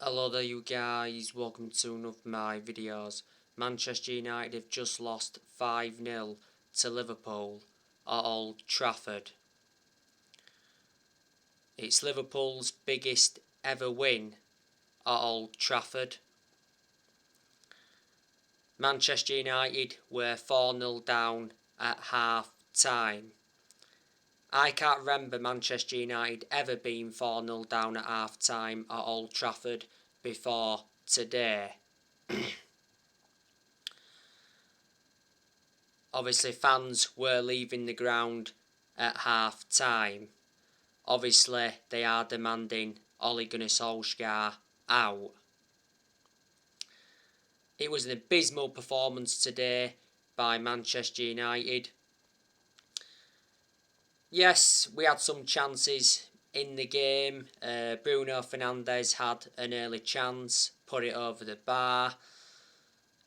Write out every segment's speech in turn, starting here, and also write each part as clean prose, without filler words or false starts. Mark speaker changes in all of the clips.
Speaker 1: Hello there you guys, welcome to one of my videos. Manchester United have just lost 5-0 to Liverpool at Old Trafford. It's Liverpool's biggest ever win at Old Trafford. Manchester United were 4-0 down at half time. I can't remember Manchester United ever being 4-0 down at half time at Old Trafford before today. Obviously, fans were leaving the ground at half time. Obviously, they are demanding Ole Gunnar Solskjaer out. It was an abysmal performance today by Manchester United. Yes, we had some chances in the game. Bruno Fernandes had an early chance, put it over the bar.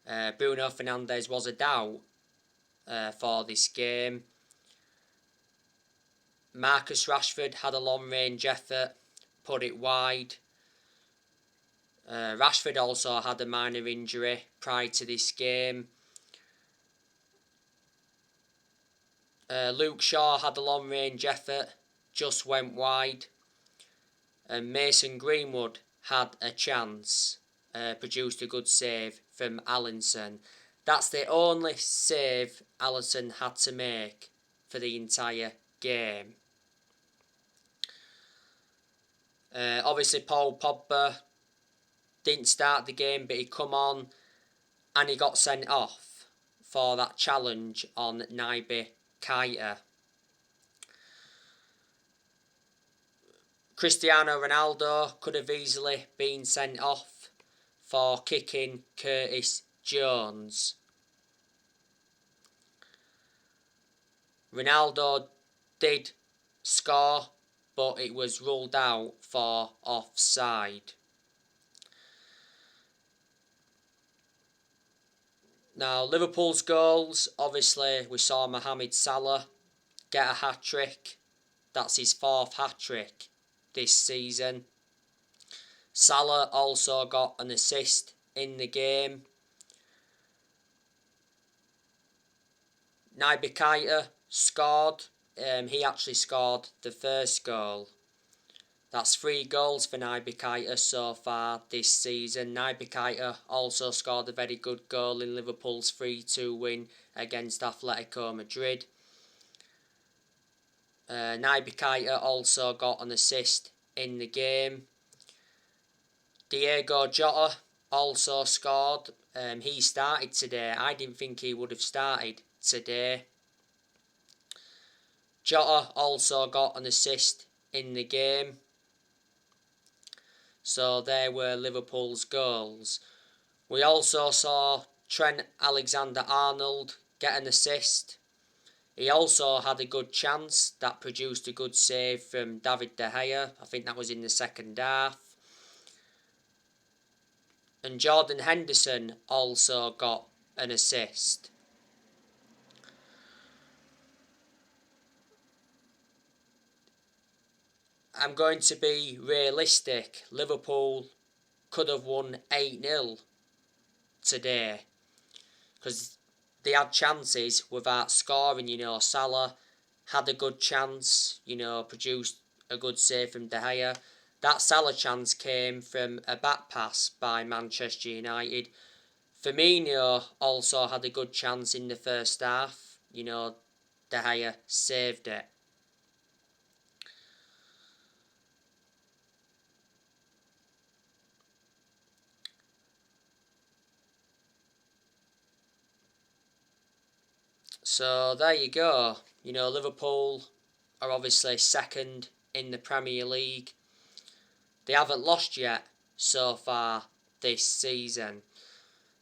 Speaker 1: Bruno Fernandes was a doubt for this game. Marcus Rashford had a long-range effort, put it wide. Rashford also had a minor injury prior to this game. Luke Shaw had a long-range effort, just went wide. And Mason Greenwood had a chance, produced a good save from Alisson. That's the only save Alisson had to make for the entire game. Obviously, Paul Pogba didn't start the game, but he come on and he got sent off for that challenge on Naby Keita. Cristiano Ronaldo could have easily been sent off for kicking Curtis Jones. Ronaldo did score, but it was ruled out for offside. Now, Liverpool's goals, obviously we saw Mohamed Salah get a hat-trick. That's his 4th hat-trick this season. Salah also got an assist in the game. Naby Keita scored. He actually scored the first goal. That's 3 goals for Naby Keita so far this season. Naby Keita also scored a very good goal in Liverpool's 3-2 win against Atletico Madrid. Naby Keita also got an assist in the game. Diogo Jota also scored. He started today. I didn't think he would have started today. Jota also got an assist in the game. So there were Liverpool's goals. We also saw Trent Alexander-Arnold get an assist. He also had a good chance that produced a good save from David De Gea. I think that was in the second half. And Jordan Henderson also got an assist. I'm going to be realistic. Liverpool could have won 8-0 today because they had chances without scoring. Salah had a good chance, produced a good save from De Gea. That Salah chance came from a back pass by Manchester United. Firmino also had a good chance in the first half. De Gea saved it. So there you go. Liverpool are obviously second in the Premier League. They haven't lost yet so far this season.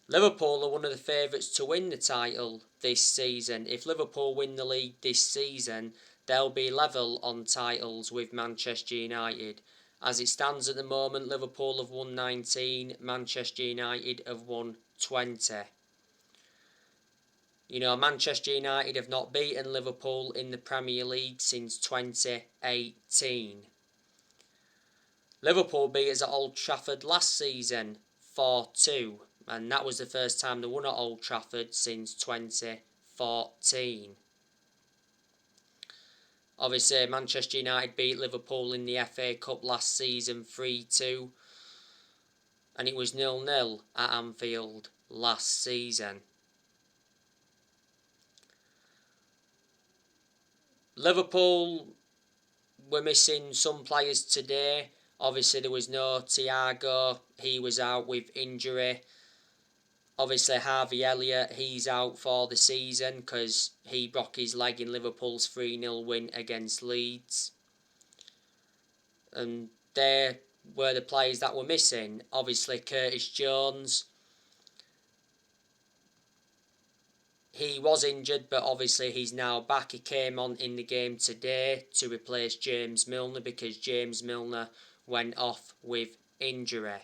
Speaker 1: Liverpool are one of the favourites to win the title this season. If Liverpool win the league this season, they'll be level on titles with Manchester United. As it stands at the moment, Liverpool have won 19, Manchester United have won 20. Manchester United have not beaten Liverpool in the Premier League since 2018. Liverpool beat us at Old Trafford last season 4-2, and that was the first time they won at Old Trafford since 2014. Obviously, Manchester United beat Liverpool in the FA Cup last season 3-2, and it was 0-0 at Anfield last season. Liverpool were missing some players today. Obviously, there was no Thiago. He was out with injury. Obviously, Harvey Elliott, he's out for the season because he broke his leg in Liverpool's 3-0 win against Leeds. And they were the players that were missing. Obviously, Curtis Jones, he was injured, but obviously he's now back. He came on in the game today to replace James Milner because James Milner went off with injury.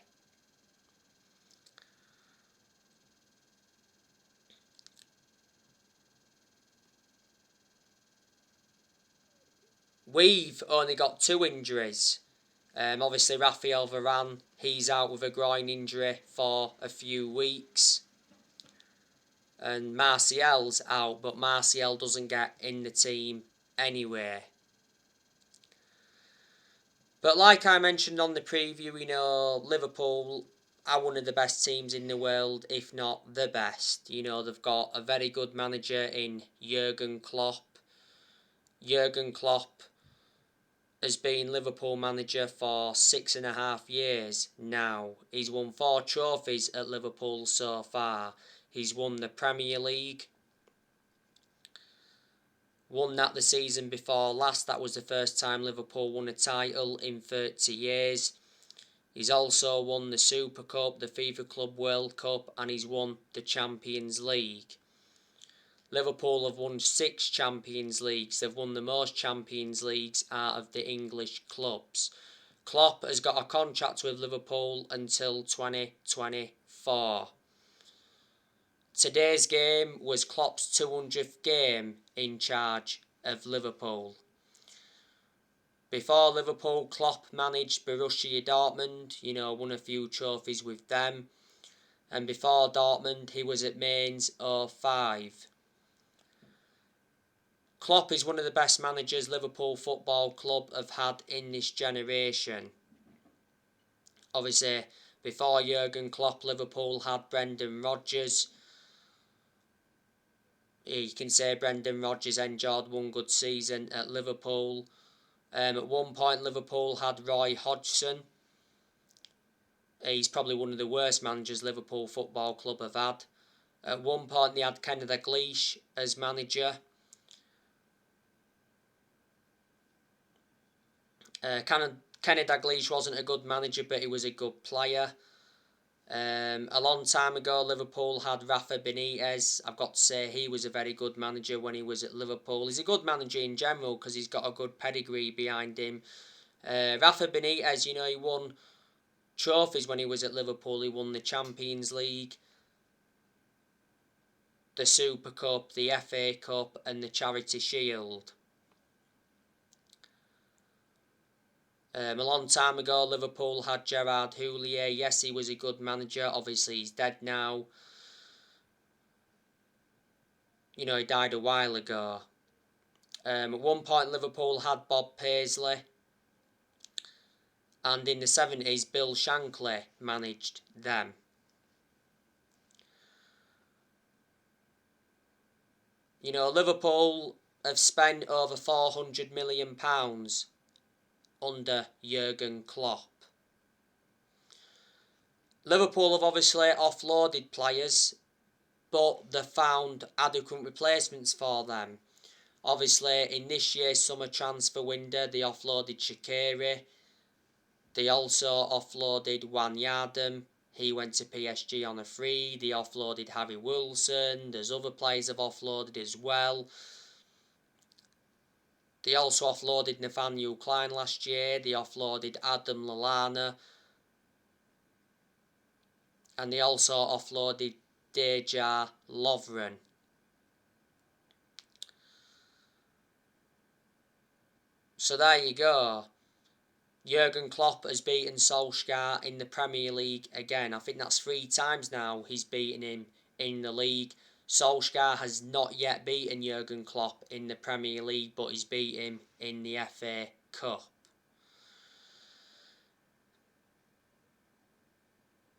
Speaker 1: We've only got 2 injuries. Obviously, Raphael Varane, he's out with a groin injury for a few weeks. And Martial's out, but Martial doesn't get in the team anyway. But like I mentioned on the preview, Liverpool are one of the best teams in the world, if not the best. They've got a very good manager in Jurgen Klopp. Jurgen Klopp has been Liverpool manager for 6.5 years now. He's won 4 trophies at Liverpool so far. He's won the Premier League. Won that the season before last. That was the first time Liverpool won a title in 30 years. He's also won the Super Cup, the FIFA Club World Cup, and he's won the Champions League. Liverpool have won 6 Champions Leagues. They've won the most Champions Leagues out of the English clubs. Klopp has got a contract with Liverpool until 2024. Today's game was Klopp's 200th game in charge of Liverpool. Before Liverpool, Klopp managed Borussia Dortmund, won a few trophies with them. And before Dortmund, he was at Mainz 05. Klopp is one of the best managers Liverpool Football Club have had in this generation. Obviously, before Jurgen Klopp, Liverpool had Brendan Rodgers. You can say Brendan Rodgers enjoyed one good season at Liverpool. At one point, Liverpool had Roy Hodgson. He's probably one of the worst managers Liverpool Football Club have had. At one point, they had Kenny Dalglish as manager. Kenny Dalglish wasn't a good manager, but he was a good player. A long time ago, Liverpool had Rafa Benitez. I've got to say he was a very good manager when he was at Liverpool. He's a good manager in general because he's got a good pedigree behind him. Rafa Benitez, he won trophies when he was at Liverpool. He won the Champions League, the Super Cup, the FA Cup and the Charity Shield. A long time ago, Liverpool had Gerard Houllier. Yes, he was a good manager. Obviously, he's dead now. He died a while ago. At one point, Liverpool had Bob Paisley. And in the 70s, Bill Shankly managed them. Liverpool have spent over £400 million under Jurgen Klopp. Liverpool have obviously offloaded players, but they've found adequate replacements for them. Obviously, in this year's summer transfer window, they offloaded Shaqiri. They also offloaded Wijnaldum. He went to PSG on a free. They offloaded Harry Wilson. There's other players have offloaded as well. They also offloaded Nathaniel Klein last year. They offloaded Adam Lallana. And they also offloaded Dejan Lovren. So there you go. Jurgen Klopp has beaten Solskjaer in the Premier League again. I think that's 3 times now he's beaten him in the league. Solskjaer has not yet beaten Jurgen Klopp in the Premier League, but he's beat him in the FA Cup.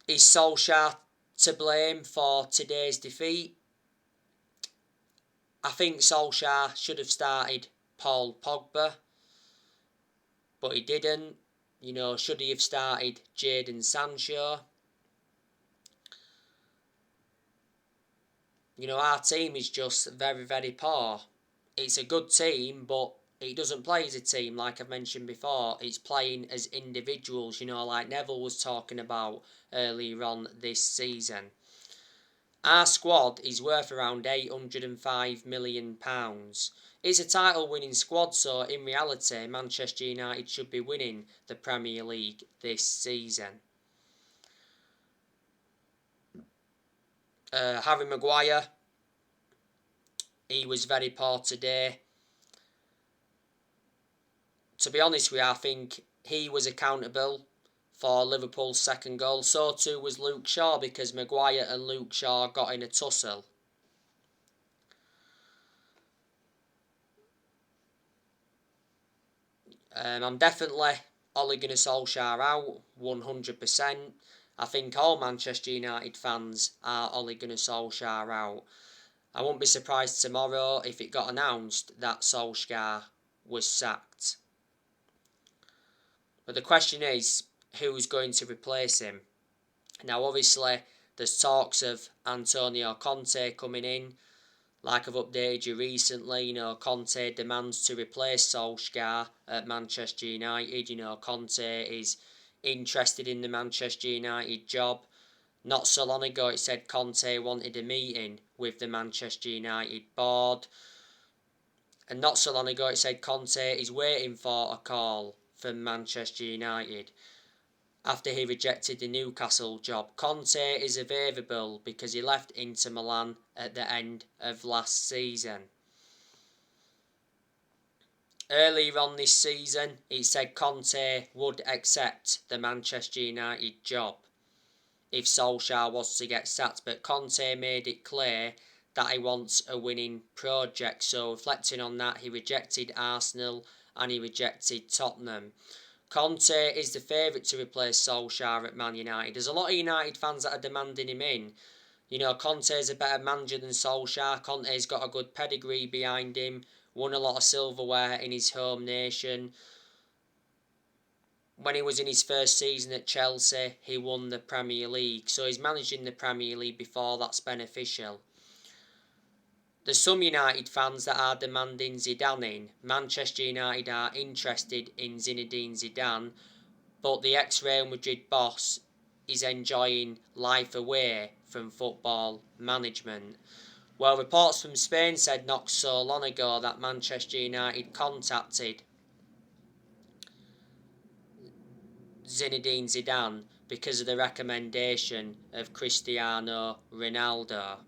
Speaker 1: Is Solskjaer to blame for today's defeat? I think Solskjaer should have started Paul Pogba, but he didn't. Should he have started Jadon Sancho? Our team is just very, very poor. It's a good team, but it doesn't play as a team, like I've mentioned before. It's playing as individuals, like Neville was talking about earlier on this season. Our squad is worth around £805 million. It's a title-winning squad, so in reality, Manchester United should be winning the Premier League this season. Harry Maguire, he was very poor today. To be honest with you, I think he was accountable for Liverpool's second goal. So too was Luke Shaw, because Maguire and Luke Shaw got in a tussle. I'm definitely Ole Gunnar Solskjaer out, 100%. I think all Manchester United fans are Ole Gunnar Solskjaer out. I won't be surprised tomorrow if it got announced that Solskjaer was sacked. But the question is, who's going to replace him? Now, obviously, there's talks of Antonio Conte coming in. Like I've updated you recently, Conte demands to replace Solskjaer at Manchester United. Conte is interested in the Manchester United job. Not so long ago, it said Conte wanted a meeting with the Manchester United board. And not so long ago, it said Conte is waiting for a call from Manchester United after he rejected the Newcastle job. Conte is available because he left Inter Milan at the end of last season. Earlier on this season, it said Conte would accept the Manchester United job if Solskjaer was to get sacked, but Conte made it clear that he wants a winning project. So reflecting on that, he rejected Arsenal and he rejected Tottenham. Conte is the favourite to replace Solskjaer at Man United. There's a lot of United fans that are demanding him in. Conte is a better manager than Solskjaer. Conte's got a good pedigree behind him. Won a lot of silverware in his home nation. When he was in his first season at Chelsea, he won the Premier League. So he's managed in the Premier League before. That's beneficial. There's some United fans that are demanding Zidane in. Manchester United are interested in Zinedine Zidane, but the ex-Real Madrid boss is enjoying life away from football management. Well, reports from Spain said not so long ago that Manchester United contacted Zinedine Zidane because of the recommendation of Cristiano Ronaldo.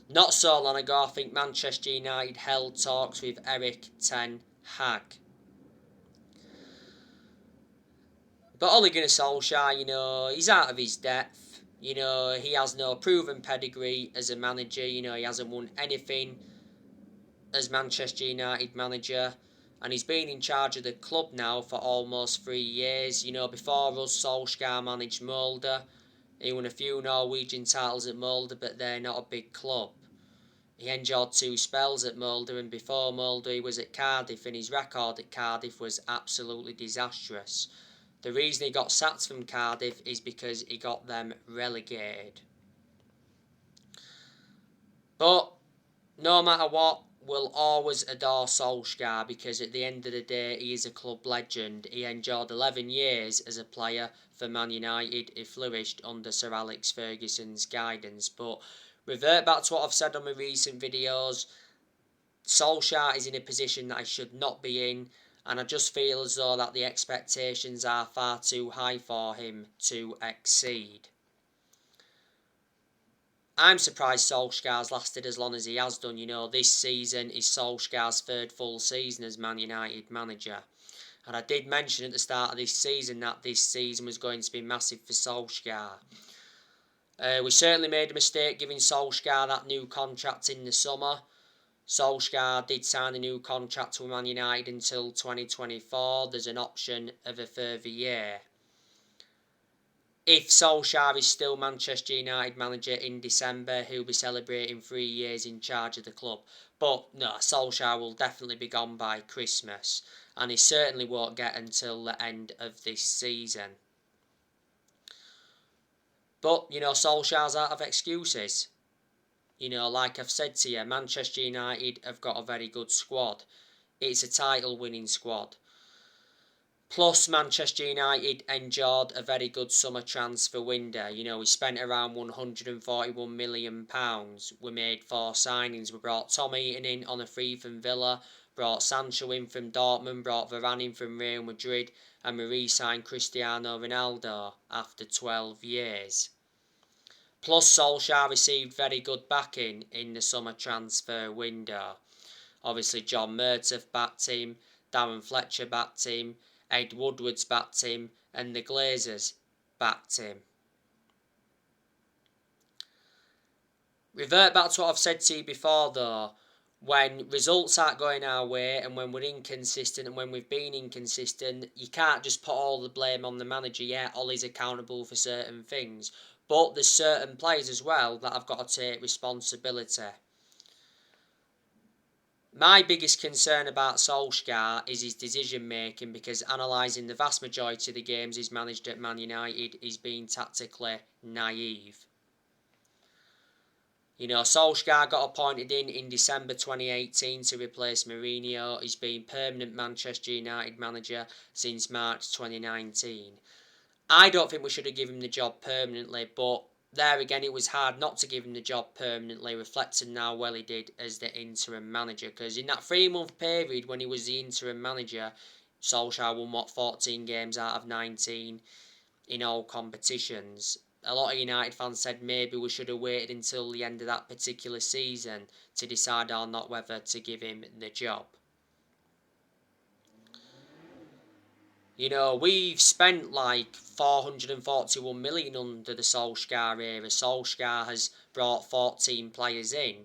Speaker 1: Not so long ago, I think Manchester United held talks with Erik ten Hag. But Ole Gunnar Solskjaer, he's out of his depth. He has no proven pedigree as a manager. He hasn't won anything as Manchester United manager. And he's been in charge of the club now for almost 3 years. Before us, Solskjaer managed Molde. He won a few Norwegian titles at Molde, but they're not a big club. He endured 2 spells at Molde, and before Molde he was at Cardiff, and his record at Cardiff was absolutely disastrous. The reason he got sacked from Cardiff is because he got them relegated. But no matter what, we'll always adore Solskjaer, because at the end of the day he is a club legend. He endured 11 years as a player for Man United. He flourished under Sir Alex Ferguson's guidance. But revert back to what I've said on my recent videos. Solskjaer is in a position that he should not be in, and I just feel as though that the expectations are far too high for him to exceed. I'm surprised Solskjaer's lasted as long as he has done. This season is Solskjaer's 3rd full season as Man United manager. And I did mention at the start of this season that this season was going to be massive for Solskjaer. We certainly made a mistake giving Solskjaer that new contract in the summer. Solskjaer did sign a new contract with Man United until 2024. There's an option of a further year. If Solskjaer is still Manchester United manager in December, he'll be celebrating 3 years in charge of the club. But no, Solskjaer will definitely be gone by Christmas. And he certainly won't get until the end of this season. But, Solskjaer's out of excuses. Like I've said to you, Manchester United have got a very good squad. It's a title-winning squad. Plus, Manchester United enjoyed a very good summer transfer window. We spent around £141 million. We made 4 signings. We brought Tom Heaton in on a free from Villa, brought Sancho in from Dortmund, brought Varane in from Real Madrid, and we re-signed Cristiano Ronaldo after 12 years. Plus, Solskjaer received very good backing in the summer transfer window. Obviously, John Murtough backed him, Darren Fletcher backed him, Ed Woodward's backed him, and the Glazers backed him. Revert back to what I've said to you before though. When results aren't going our way and when we're inconsistent and when we've been inconsistent, you can't just put all the blame on the manager. Yeah, Ollie's accountable for certain things. But there's certain players as well that have got to take responsibility. My biggest concern about Solskjaer is his decision making, because analysing the vast majority of the games he's managed at Man United, he's been tactically naive. Solskjaer got appointed in December 2018 to replace Mourinho. He's been permanent Manchester United manager since March 2019. I don't think we should have given him the job permanently, but there again, it was hard not to give him the job permanently, reflecting how well he did as the interim manager. Because in that 3-month period when he was the interim manager, Solskjaer won 14 games out of 19 in all competitions. A lot of United fans said maybe we should have waited until the end of that particular season to decide or not whether to give him the job. We've spent like 441 million under the Solskjaer era. Solskjaer has brought 14 players in.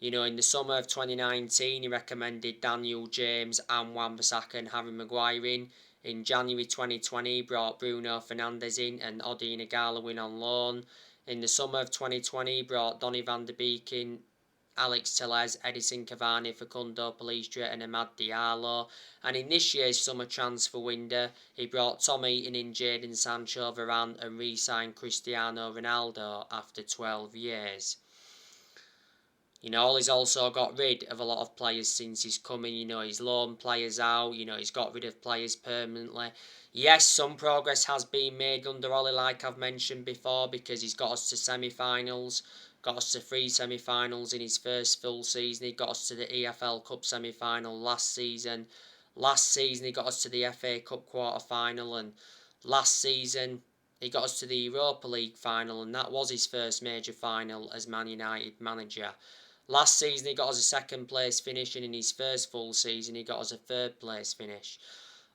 Speaker 1: In the summer of 2019, he recommended Daniel James and Wan-Bissaka and Harry Maguire in. In January 2020, he brought Bruno Fernandes in and Odi Nagala in on loan. In the summer of 2020, he brought Donny van de Beek in, Alex Telles, Edison Cavani, Facundo Pellistri and Amad Diallo. And in this year's summer transfer window, he brought Tom Heaton in, Jadon Sancho, Varane and re-signed Cristiano Ronaldo after 12 years. He's also got rid of a lot of players since he's coming. He's loaned players out. He's got rid of players permanently. Yes, some progress has been made under Ollie, like I've mentioned before, because he's got us to semi-finals. Got us to 3 semi-finals in his first full season. He got us to the EFL Cup semi-final last season. Last season he got us to the FA Cup quarter-final, and last season he got us to the Europa League final, and that was his first major final as Man United manager. Last season he got us a second place finish, and in his first full season he got us a third place finish.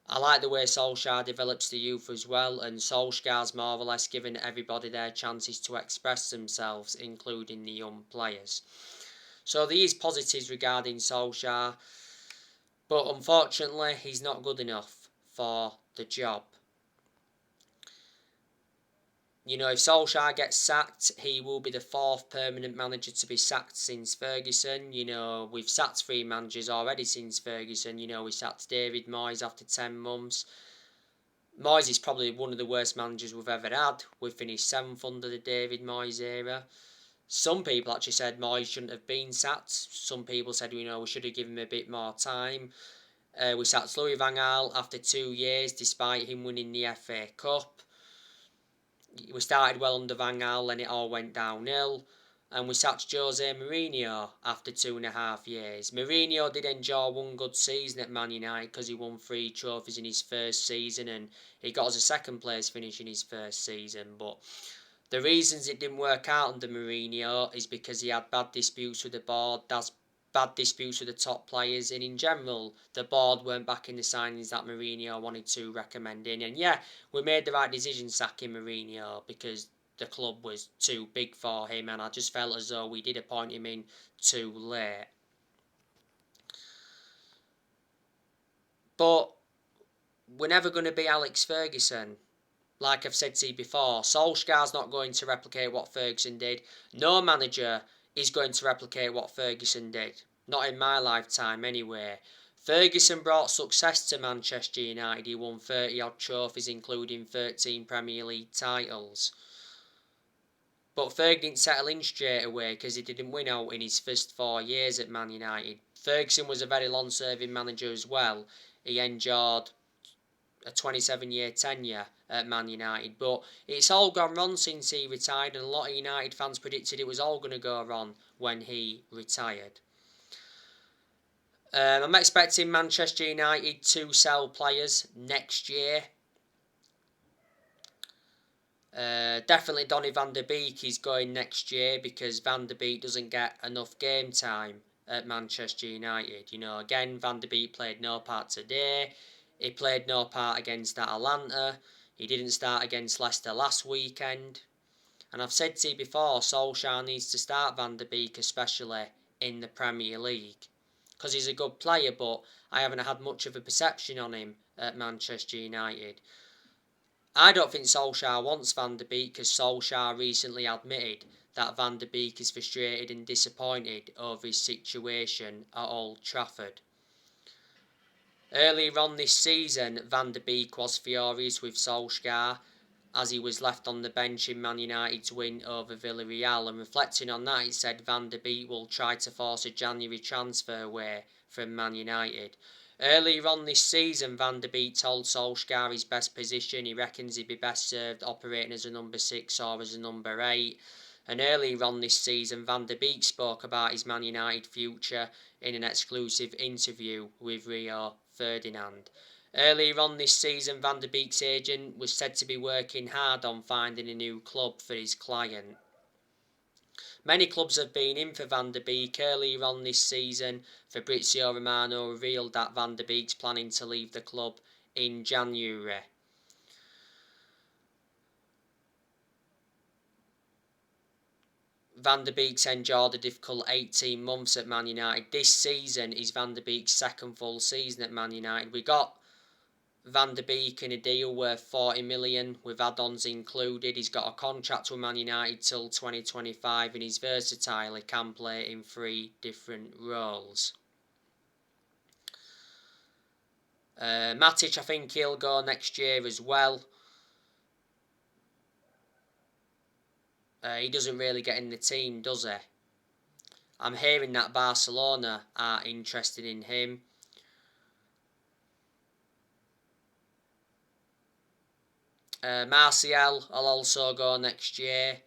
Speaker 1: I like the way Solskjaer develops the youth as well, and Solskjaer's more or less given everybody their chances to express themselves, including the young players. So there is positives regarding Solskjaer, but unfortunately he's not good enough for the job. If Solskjaer gets sacked, he will be the 4th permanent manager to be sacked since Ferguson. We've sacked 3 managers already since Ferguson. We sacked David Moyes after 10 months. Moyes is probably one of the worst managers we've ever had. We finished 7th under the David Moyes era. Some people actually said Moyes shouldn't have been sacked. Some people said, we should have given him a bit more time. We sacked Louis van Gaal after 2 years, despite him winning the FA Cup. We started well under Van Gaal, then it all went downhill. And we sacked Jose Mourinho after 2.5 years. Mourinho did enjoy one good season at Man United because he won 3 trophies in his first season, and he got us a 2nd place finish in his first season. But the reasons it didn't work out under Mourinho is because he had bad disputes with the board. That's bad disputes with the top players, and in general, the board weren't backing the signings that Mourinho wanted to recommend in. And yeah, we made the right decision sacking Mourinho because the club was too big for him, and I just felt as though we did appoint him in too late. But we're never going to be Alex Ferguson. Like I've said to you before, Solskjaer's not going to replicate what Ferguson did. No manager is going to replicate what Ferguson did. Not in my lifetime, anyway. Ferguson brought success to Manchester United. He won 30-odd trophies, including 13 Premier League titles. But Ferg didn't settle in straight away because he didn't win out in his first 4 years at Man United. Ferguson was a very long-serving manager as well. He endured a 27-year tenure at Man United, but it's all gone wrong since he retired, and a lot of United fans predicted it was all going to go wrong when he retired. I'm expecting Manchester United to sell players next year. Definitely Donny van der Beek is going next year because Van der Beek doesn't get enough game time at Manchester United. You know, again, Van der Beek played no part today. He played no part against Atalanta. He didn't start against Leicester last weekend. And I've said to you before, Solskjaer needs to start Van der Beek, especially in the Premier League. Because he's a good player, but I haven't had much of a perception on him at Manchester United. I don't think Solskjaer wants Van der Beek because Solskjaer recently admitted that Van der Beek is frustrated and disappointed over his situation at Old Trafford. Earlier on this season, Van der Beek was furious with Solskjaer as he was left on the bench in Man United's win over Villarreal, and reflecting on that, he said Van der Beek will try to force a January transfer away from Man United. Earlier on this season, Van der Beek told Solskjaer his best position. He reckons he'd be best served operating as a number 6 or as a number 8. And earlier on this season, Van der Beek spoke about his Man United future in an exclusive interview with Rio Ferdinand. Earlier on this season, Van der Beek's agent was said to be working hard on finding a new club for his client. Many clubs have been in for Van der Beek. Earlier on this season, Fabrizio Romano revealed that Van der Beek's planning to leave the club in January. Van der Beek's endured a difficult 18 months at Man United. This season is Van der Beek's second full season at Man United. We got Van der Beek in a deal worth 40 million with add-ons included. He's got a contract with Man United till 2025 and he's versatile. He can play in 3 different roles. Matic, I think he'll go next year as well. He doesn't really get in the team, does he? I'm hearing that Barcelona are interested in him. Martial will also go next year.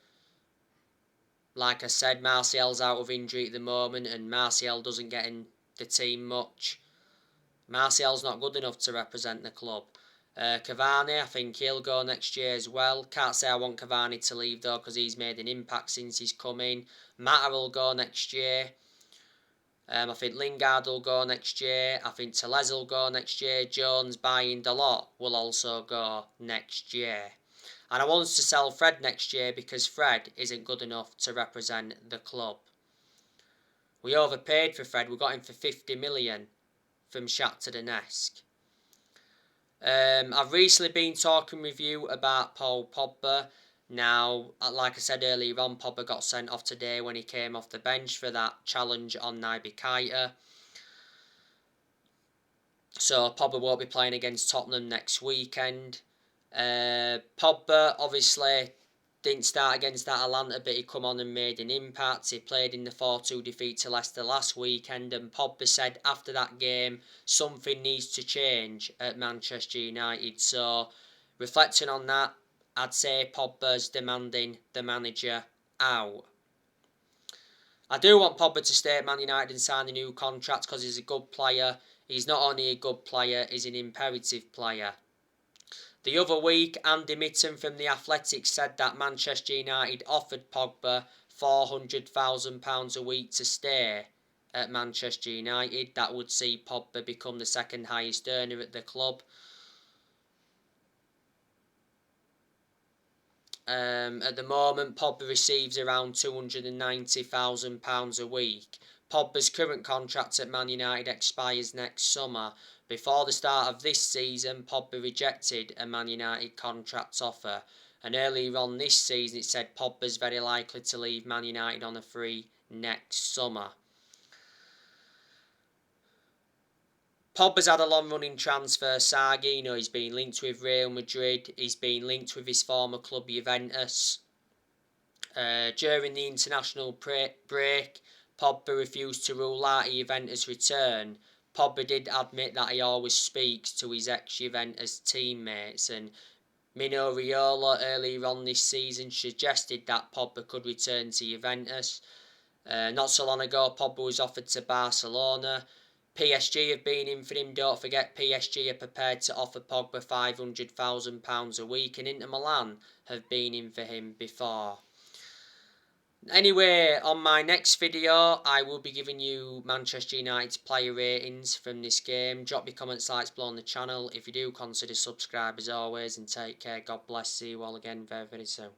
Speaker 1: Like I said, Martial's out of injury at the moment and Martial doesn't get in the team much. Martial's not good enough to represent the club. Cavani, I think he'll go next year as well. Can't say I want Cavani to leave though because he's made an impact since he's come in. Mata will go next year. I think Lingard will go next year. I think Tellez will go next year. Jones, Bailly and Dalot will also go next year. And I want us to sell Fred next year because Fred isn't good enough to represent the club. We overpaid for Fred. We got him for 50 million from Shakhtar Donetsk. I've recently been talking with you about Paul Pogba. Now, like I said earlier on, Pogba got sent off today when he came off the bench for that challenge on Naby Keita. So Pogba won't be playing against Tottenham next weekend. Pogba obviously didn't start against Atalanta, but he come on and made an impact. He played in the 4-2 defeat to Leicester last weekend, and Pogba said after that game something needs to change at Manchester United. So reflecting on that, I'd say Pogba's demanding the manager out. I do want Pogba to stay at Man United and sign a new contract because he's a good player. He's not only a good player, he's an imperative player. The other week, Andy Mitten from The Athletic said that Manchester United offered Pogba £400,000 a week to stay at Manchester United. That would see Pogba become the second highest earner at the club. At the moment, Pogba receives around £290,000 a week. Pogba's current contract at Man United expires next summer. Before the start of this season, Pogba rejected a Man United contract offer, and earlier on this season it said Pogba's very likely to leave Man United on a free next summer. Pogba's had a long-running transfer saga. You know, he's been linked with Real Madrid. He's been linked with his former club Juventus. During the international break, Pogba refused to rule out a Juventus return. Pogba did admit that he always speaks to his ex-Juventus teammates, and Mino Raiola earlier on this season suggested that Pogba could return to Juventus. Not so long ago, Pogba was offered to Barcelona. PSG have been in for him. Don't forget, PSG are prepared to offer Pogba £500,000 a week, and Inter Milan have been in for him before. Anyway, on my next video, I will be giving you Manchester United's player ratings from this game. Drop your comments, likes below on the channel. If you do, consider subscribe as always, and take care. God bless. See you all again very, very soon.